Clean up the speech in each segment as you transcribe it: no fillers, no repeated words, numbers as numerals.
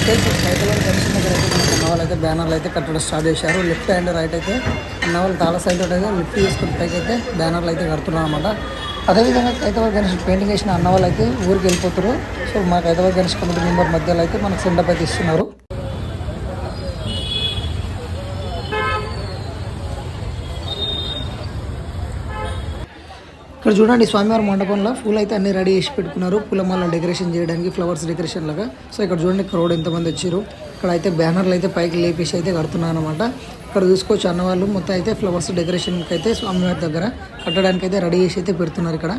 హైదరాబాద్ గణేష్ దగ్గర అయితే మనకు అన్నవాళ్ళు అయితే బ్యానర్లు అయితే కట్టడం స్టార్ట్ చేశారు. లెఫ్ట్ అండ్ రైట్ అయితే అన్నవాళ్ళు తాళ సైడ్ అయితే లిఫ్ట్ చేసుకుని పైకి అయితే బ్యానర్లు అయితే కడుతున్నారు అనమాట. అదేవిధంగా హైదరాబాద్ గణేష్ పెయింటింగ్ వేసిన అన్నవాళ్ళు అయితే ఊరికి వెళ్ళిపోతారు. సో మాకు హైదరాబాద్ గణేష్ కమిటీ మెంబర్ మధ్యలో అయితే మనకు సెండప్ అయితే ఇస్తున్నారు. ఇక్కడ చూడండి స్వామివారి మండపంలో పూలు అయితే అన్ని రెడీ చేసి పెట్టుకున్నారు. పూలమాల డెకరేషన్ చేయడానికి ఫ్లవర్స్ డెకరేషన్ లాగా. సో ఇక్కడ చూడండి క్రౌడ్ ఎంతమంది వచ్చారు. ఇక్కడ అయితే బ్యానర్లు అయితే పైకి లేపేసి అయితే కడుతున్నారు అనమాట. ఇక్కడ చూసుకోవచ్చు అన్నవాళ్ళు మొత్తం అయితే ఫ్లవర్స్ డెకరేషన్కి అయితే స్వామివారి దగ్గర కట్టడానికి అయితే రెడీ చేసి అయితే పెడుతున్నారు. ఇక్కడ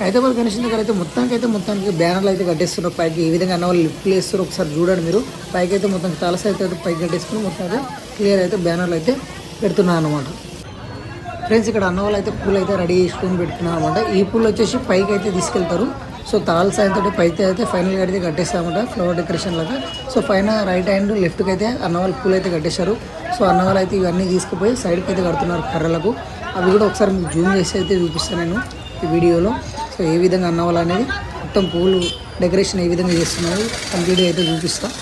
హైదరాబాద్ గణేష్ దగ్గర అయితే మొత్తానికి బ్యానర్లు అయితే కట్టేస్తున్నారు పైకి. ఏ విధంగా అన్నవాళ్ళు లిఫ్ట్లు వేస్తారు ఒకసారి చూడండి మీరు. పైకి అయితే మొత్తం తాలస అయితే పైకి కట్టేసుకుని మొత్తం అయితే క్లియర్ అయితే బ్యానర్లు అయితే పెడుతున్నారు అనమాట. ఫ్రెండ్స్ ఇక్కడ అన్నవాళ్ళు అయితే పూలు అయితే రెడీ చేసుకొని పెట్టుకున్నారు అనమాట. ఈ పూలు వచ్చేసి పైకి అయితే తీసుకెళ్తారు. సో తాళ్ళ సాయంతో పైకి అయితే ఫైనల్గా అయితే కట్టేస్తామన్నమాట ఫ్లవర్ డెకరేషన్ లాగా. సో పైన రైట్ హ్యాండ్ లెఫ్ట్కి అయితే అన్నవాళ్ళు పూలు అయితే కట్టేశారు. సో అన్నవాళ్ళు అయితే ఇవన్నీ తీసుకుపోయి సైడ్కి అయితే కడుతున్నారు కర్రలకు. అవి కూడా ఒకసారి మీకు జూమ్ చేసి అయితే చూపిస్తాను నేను ఈ వీడియోలో. సో ఏ విధంగా అన్నవాళ్ళు అనేది మొత్తం పూలు డెకరేషన్ ఏ విధంగా చేస్తున్నారు కంప్లీట్గా అయితే చూపిస్తాను.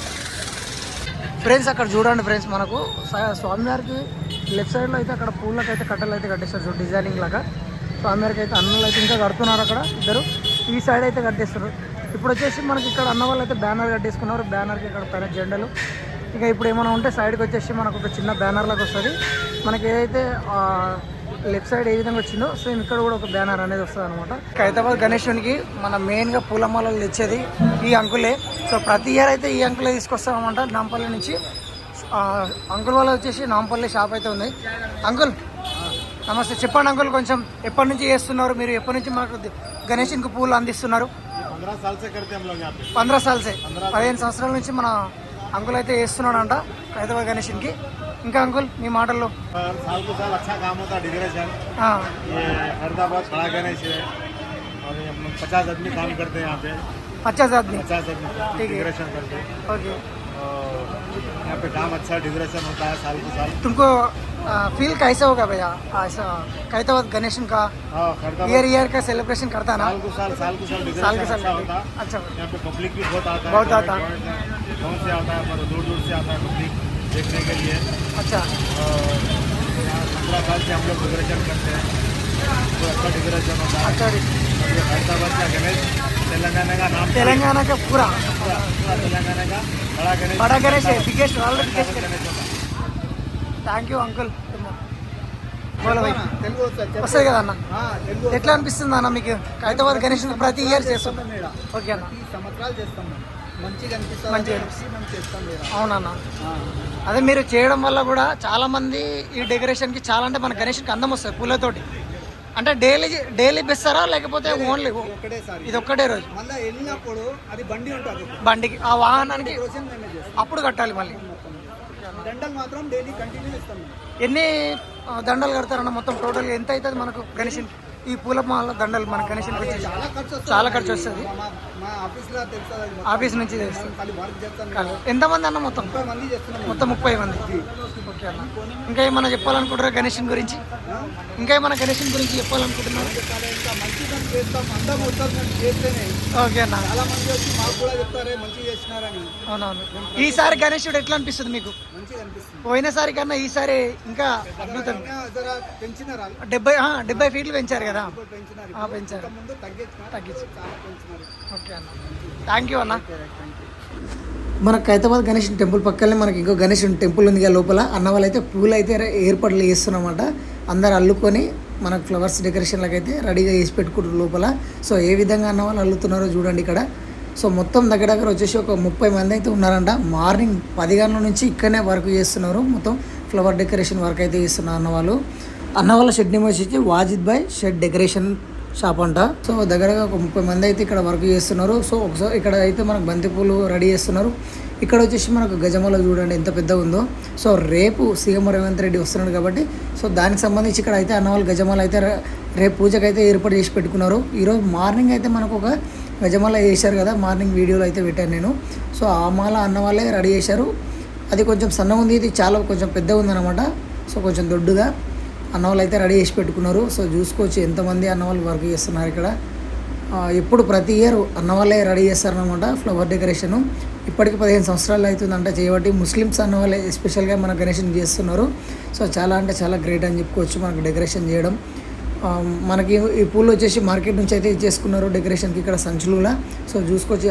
ఫ్రెండ్స్ అక్కడ చూడండి ఫ్రెండ్స్ మనకు స్వామివారికి లెఫ్ట్ సైడ్లో అయితే అక్కడ పూలకి అయితే కట్టలు అయితే కట్టేస్తారు డిజైనింగ్ లాగా. స్వామివారికి అయితే అన్నలు అయితే ఇంకా కడుతున్నారు అక్కడ ఇద్దరు. ఈ సైడ్ అయితే కట్టేస్తారు. ఇప్పుడు వచ్చేసి మనకి ఇక్కడ అన్న వాళ్ళు అయితే బ్యానర్ కట్టేసుకున్నారు. బ్యానర్కి ఇక్కడ పైన జెండలు. ఇంకా ఇప్పుడు ఏమైనా ఉంటే సైడ్కి వచ్చేసి మనకు ఒక చిన్న బ్యానర్ లాగా వస్తుంది. మనకి ఏదైతే లెఫ్ట్ సైడ్ ఏ విధంగా వచ్చిందో సేమ్ ఇక్కడ కూడా ఒక బ్యానర్ అనేది వస్తుంది అనమాట. హైదరాబాద్ గణేశునికి మన మెయిన్గా పూలమాలలు తెచ్చేది ఈ అంకులే. సో ప్రతి ఇయర్ అయితే ఈ అంకులే తీసుకొస్తామన్నమాట నాంపల్లి నుంచి. అంకుల్ వాళ్ళు వచ్చేసి నాంపల్లి షాప్ అయితే ఉంది. అంకుల్ నమస్తే, చెప్పండి అంకుల్ కొంచెం ఎప్పటి నుంచి చేస్తున్నారు మీరు? ఎప్పటి నుంచి మాకు గణేశునికి పూలు అందిస్తున్నారు? 15 సాల్సే 15 సంవత్సరాల నుంచి మన అంకుల్ అయితే చేస్తున్నాడంట హైదరాబాద్ గణేశునికి. ఇంకా అంకుల్ మీ మాటల్లో 50 आदमी ठीक है ओके. यहाँ पे काम अच्छा डेकोरेशन होता है साल के साल. तुमको फील कैसा होगा भैया ऐसा हैदराबाद गणेशन का ईयर का सेलिब्रेशन करता है ना? साल के साल डेकोरेशन होता है. अच्छा यहाँ पे पब्लिक भी बहुत आता है. बहुत आता है. गाँव से आता है, दूर दूर से आता है पब्लिक देखने के लिए. अच्छा 15 साल से हम लोग डेकोरेशन करते हैं. तो अच्छा डेकोरेशन होता है. अच्छा हैदराबाद का गणेश तेलंगाना का नाम, तेलंगाना का पूरा तेलंगाना का बड़ा गणेश है. Biggest world biggest Ganesh. Thank you uncle. వస్తుంది కదా అన్న, ఎట్లా అనిపిస్తుంది అన్న మీకు హైదరాబాద్ గణేష్ ప్రతి ఇయర్ చేస్తాం? ఓకే అన్న, సంవత్సరాలు చేస్తాం మంచిగా అనిపిస్తుంది. మంచిగా అవునన్న. అదే మీరు చేయడం వల్ల కూడా చాలా మంది ఈ డెకరేషన్కి చాలా అంటే మన గణేష్కి అందం వస్తుంది పూలతోటి. అంటే డైలీ బెస్తారా లేకపోతే ఓన్లీ ఇది ఒక్కటే రోజు? మళ్ళీ వెళ్ళినప్పుడు అది బండి ఉంటుంది, బండికి ఆ వాహనానికి అప్పుడు కట్టాలి మళ్ళీ. దండలు మాత్రం డైలీ కంటిన్యూ ఇస్తాం. ఎన్ని దండలు కడతారన్న మొత్తం టోటల్ ఎంత అవుతుంది మనకు గణేషన్? ఈ పూల మాల దండలు మన గణేషన్ చాలా ఖర్చు వస్తుంది. ఆఫీస్ నుంచి ఎంతమంది అన్న? మొత్తం 30 మంది. ఓకే అన్న, ఇంకా ఏమన్నా చెప్పాలనుకుంటారా గణేషన్ గురించి? ఇంకా ఏమన్నా గణేషన్ గురించి చెప్పాలనుకుంటున్నారు? ఓకే అన్న, అవునవును. ఈసారి గణేశుడు ఎట్లా అనిపిస్తుంది మీకు? పోయినసారి కన్నా ఈసారి ఇంకా అద్భుతం. 70 ఫీట్లు పెంచారు కదా? పెంచారు, తగ్గించారు. ఓకే అన్న, థ్యాంక్ యూ అన్న. మనకు హైదరాబాద్ గణేష్ టెంపుల్ పక్కనే మనకి ఇంకో గణేష్ టెంపుల్ ఉంది కదా లోపల. అన్న వాళ్ళు అయితే పూలు అయితే ఏర్పాట్లు చేస్తున్నమాట. అందరు అల్లుకొని మనకు ఫ్లవర్స్ డెకరేషన్లకు అయితే రెడీగా చేసి పెట్టుకుంటారు లోపల. సో ఏ విధంగా అన్న వాళ్ళు అల్లుతున్నారో చూడండి ఇక్కడ. సో మొత్తం దగ్గర వచ్చేసి ఒక 30 మంది అయితే ఉన్నారంట. మార్నింగ్ 10 గంటల నుంచి ఇక్కడనే వర్క్ చేస్తున్నారు. మొత్తం ఫ్లవర్ డెకరేషన్ వర్క్ అయితే చేస్తున్నారు అన్నవాళ్ళు. అన్నవాళ్ళ షెడ్ నేమ్ వచ్చి వాజిద్ బాయ్ షెడ్ డెకరేషన్ షాప్ అంట. సో దగ్గరగా ఒక 30 మంది అయితే ఇక్కడ వర్క్ చేస్తున్నారు. సో ఒకసారి ఇక్కడ అయితే మనకు బంతిపూలు రెడీ చేస్తున్నారు. ఇక్కడ వచ్చేసి మనకు గజమాల చూడండి ఎంత పెద్ద ఉందో. సో రేపు సీఎం రేవంత్ రెడ్డి వస్తున్నాడు కాబట్టి సో దానికి సంబంధించి ఇక్కడ అయితే అన్నవాళ్ళు గజమాల అయితే రేపు పూజకు అయితే ఏర్పాటు చేసి పెట్టుకున్నారు. ఈరోజు మార్నింగ్ అయితే మనకు ఒక గజమాల చేశారు కదా, మార్నింగ్ వీడియోలో అయితే పెట్టాను నేను. సో ఆ మాల అన్నవాళ్ళే రెడీ చేశారు. అది కొంచెం సన్నగా ఉంది, ఇది చాలా కొంచెం పెద్దగా ఉందన్నమాట. సో కొంచెం దొడ్డుగా అన్నవాళ్ళు అయితే రెడీ చేసి పెట్టుకున్నారు. సో చూసుకోవచ్చు ఎంతమంది అన్నవాళ్ళు వర్క్ చేస్తున్నారు ఇక్కడ. ఎప్పుడు ప్రతి ఇయర్ అన్నవాళ్ళే రెడీ చేస్తారనమాట ఫ్లవర్ డెకరేషను. ఇప్పటికి 15 సంవత్సరాలు అవుతుందంట చేయబట్టి. ముస్లిమ్స్ అన్న వాళ్ళు ఎస్పెషల్గా మన గణేషన్ చేస్తున్నారు. సో చాలా అంటే చాలా గ్రేట్ అని చెప్పుకోవచ్చు మనకు డెకరేషన్ చేయడం. మనకి ఈ పూలు వచ్చేసి మార్కెట్ నుంచి అయితే ఇచ్చేసుకున్నారు డెకరేషన్కి ఇక్కడ సంచులులా. సో చూసుకొచ్చి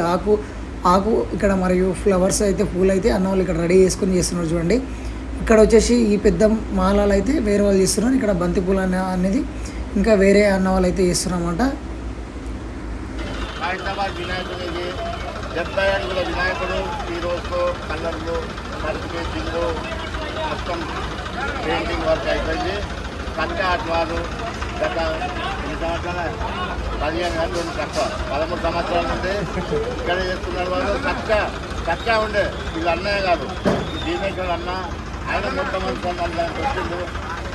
ఆకు ఇక్కడ మరియు ఫ్లవర్స్ అయితే పూలు అయితే అన్న వాళ్ళు ఇక్కడ రెడీ చేసుకుని చేస్తున్నారు చూడండి. ఇక్కడ వచ్చేసి ఈ పెద్ద మాలలు అయితే వేరే వాళ్ళు చేస్తున్నారు. ఇక్కడ బంతి పూలు అనేది ఇంకా వేరే అన్న వాళ్ళు అయితే చేస్తున్నారన్నమాట. హైదరాబాద్ వినాయకుడికి 70 అడుగుల వినాయకుడు ఈరోజు కలర్లు మార్కెటింగ్ మొత్తం పెయింటింగ్ వర్క్ అయిపోయింది. కట్ట ఆటవారు గత 15 కానీ 2 తక్కువ 13 సంవత్సరాల నుండి ఇక్కడ చేస్తున్నారు. వాళ్ళు చక్కగా ఉండే వీళ్ళు అన్నయ్య కాదు, ఈ దీనేశ్వర్ అన్న. ఆయన మొట్టమొదటి దానికి వచ్చిండు.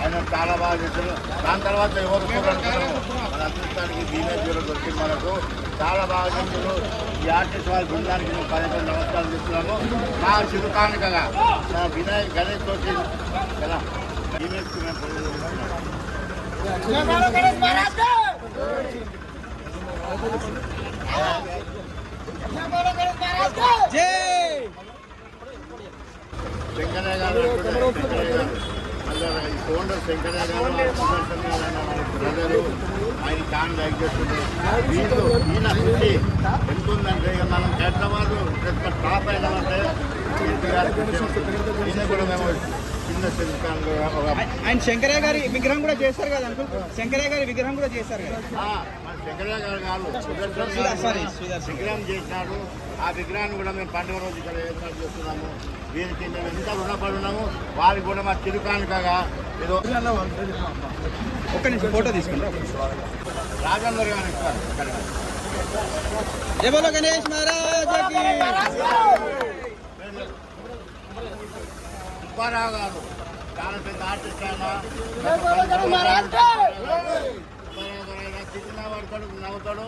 ఆయన చాలా బాగా చేశారు. దాని తర్వాత ఎవరు అనుకున్నాము మన అదృష్టానికి దీనేశ్వరుడు దొరికింది మనకు. చాలా బాగా చేశారు. ఈ ఆర్టిస్ట్ వాళ్ళ బృందానికి మేము 15 నమస్కారాలు చేస్తున్నాము. నా చిరుకానుకగా నా వినాయక్ గణేష్ తోటి కదా దీనేశ్వరు శంకరయ్య గారు ఈ ఫౌండర్ శంకరయ్య గారు బ్రదరు ఆయన చాలా లైక్ చేస్తుంది. ఈయన కృషి ఎంత ఉందంటే ఇక మనం హైదరాబాద్ టాప్ అయినామంటే ఈయన కూడా మేము చిన్న శంకరయ్య ఆయన శంకరయ్య గారి విగ్రహం కూడా చేశారు కదా అంకుల్. శంకరయ్య గారి విగ్రహం కూడా చేశారు కదా. మన శంకరయ్య గారు కాదు విగ్రహం చేసినాడు. ఆ విగ్రహాన్ని కూడా మేము పండుగ రోజు ఇక్కడ ఏర్పాటు చేస్తున్నాము. వీరికి మేము ఎంత రుణపడి ఉన్నాము. వారికి కూడా మా చిరుకానుకగా ఏదో ఒక్క నిమిషం ఫోటో తీసుకుంటాం. రాజేందర్ గారు ఇస్తారు. జై బోలో గణేష్ మహారాజ్ కి. సుబ్బారావు గారు చాలా పెద్ద ఆర్టిస్ట్. చిన్న పడతాడు, నవ్వుతాడు.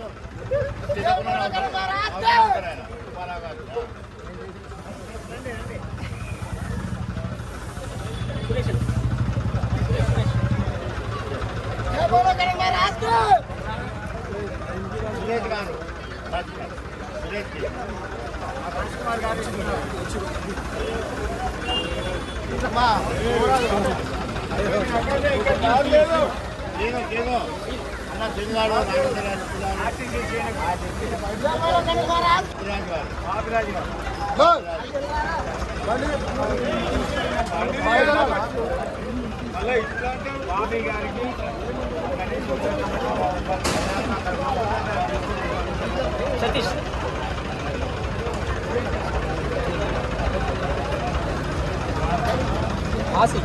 సుబ్బారావు గారు సురేష్ గారు అన్న చెల్లాడు సతీష్ ఆసి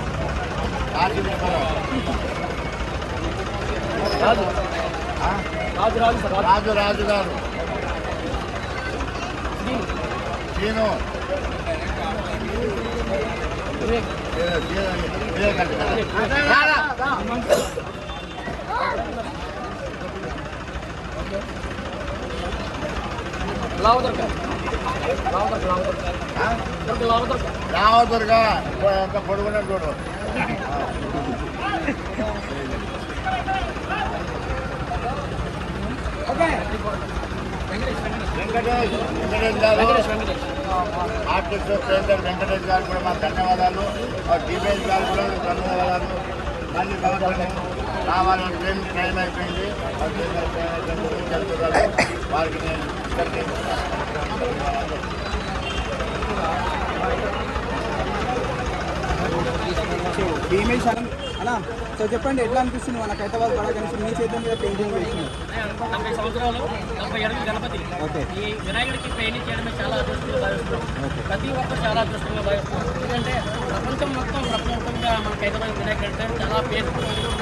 రాజు గారు శ్రీను రావదుర్గా ఎంత పొడుగున్నా చూడు. వెంకటేష్ గారు ఆర్టిస్ట్ ప్రేంటర్ వెంకటేష్ గారు కూడా మా ధన్యవాదాలు. డిబేష్ గారు కూడా ధన్యవాదాలు. మళ్ళీ రావాలని టైం అయిపోయింది. వారికి నేను అలా సో చెప్పండి, ఎట్లా అనిపిస్తుంది మనకు హైదరాబాద్ బడా గణేష్ మీ చేతుల మీద పెయింటింగ్ వేసింది? 40 సంవత్సరాలు 40 అడుగుల గణపతి. ఈ వినాయకుడికి పెయింటింగ్ చేయడమే చాలా అదృష్టంగా భావిస్తున్నాం. ప్రతి ఒక్కరు చాలా అదృష్టంగా భావిస్తున్నాం. ఎందుకంటే ప్రపంచంగా మనకు హైదరాబాద్ వినాయకుడు అంటే చాలా పేరు.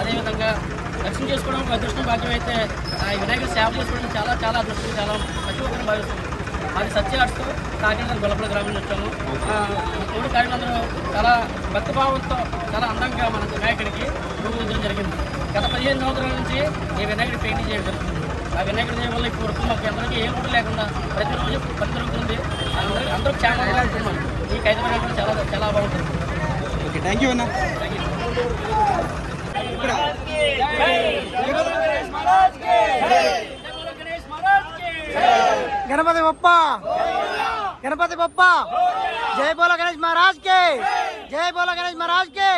అదేవిధంగా దర్శనం చేసుకోవడం ఒక అదృష్టం భాగ్యం అయితే ఆ వినాయకుడు సేవ చేసుకోవడం చాలా చాలా అదృష్టం, చాలా ప్రతి ఒక్కరిని భావిస్తున్నాం. అది సత్యాడుతూ కాకినాడ గొల్లపల్లి గ్రామంలో వచ్చాము. తోడు కార్యక్రమంలో చాలా భక్తిభావంతో చాలా అందంగా మన వినాయకుడికి రూపొందించడం జరిగింది. గత 15 సంవత్సరాల నుంచి ఈ వినాయకుడి పెయింటింగ్ చేయడం జరుగుతుంది. ఆ వినాయకుడి చేయడం వల్ల ఇప్పుడు మాకు అందరికీ ఏ లోటు లేకుండా ప్రతిరోజు పని జరుగుతుంది. అందరూ చాలా బాగుంటున్నాం. ఈ హైదరాబాద్ కూడా చాలా చాలా బాగుంటుంది. ఓకే, థ్యాంక్ యూ అన్న. గణపతి బప్పా. गणपति बप्पा जय बोलो गणेश महाराज के जय बोलो गणेश महाराज के